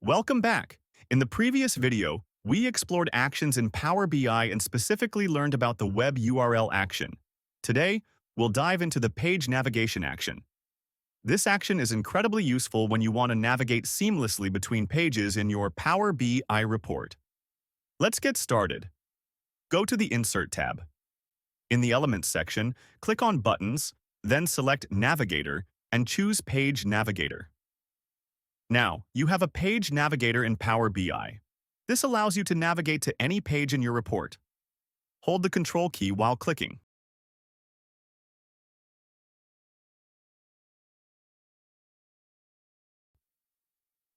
Welcome back. In the previous video, we explored actions in Power BI and specifically learned about the web URL action. Today, we'll dive into the page navigation action. This action is incredibly useful when you want to navigate seamlessly between pages in your Power BI report. Let's get started. Go to the Insert tab. In the Elements section, click on Buttons, then select Navigator and choose Page Navigator. Now, you have a page navigator in Power BI. This allows you to navigate to any page in your report. Hold the Control key while clicking.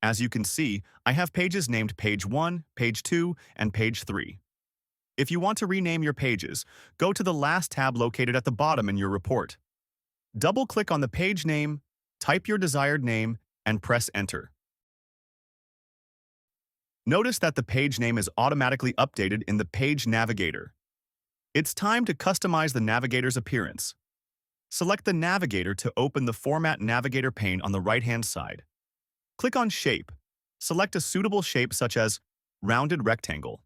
As you can see, I have pages named Page 1, Page 2, and Page 3. If you want to rename your pages, go to the last tab located at the bottom in your report. Double-click on the page name, type your desired name, and press Enter. Notice that the page name is automatically updated in the Page Navigator. It's time to customize the navigator's appearance. Select the navigator to open the Format Navigator pane on the right-hand side. Click on Shape. Select a suitable shape such as Rounded Rectangle.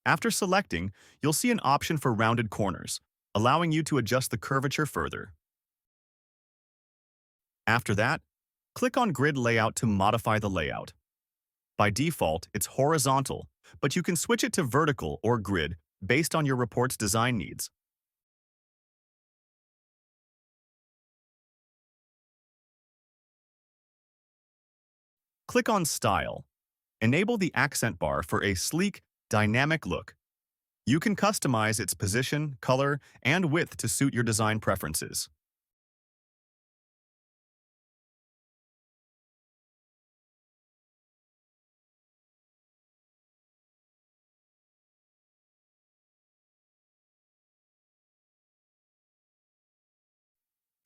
After selecting, you'll see an option for rounded corners, allowing you to adjust the curvature further. After that, click on Grid Layout to modify the layout. By default, it's horizontal, but you can switch it to vertical or grid based on your report's design needs. Click on Style. Enable the accent bar for a sleek, dynamic look. You can customize its position, color, and width to suit your design preferences.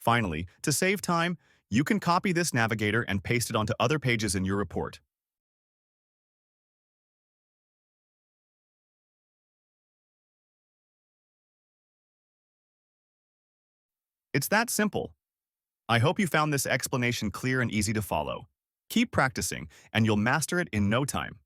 Finally, to save time, you can copy this navigator and paste it onto other pages in your report. It's that simple. I hope you found this explanation clear and easy to follow. Keep practicing, and you'll master it in no time.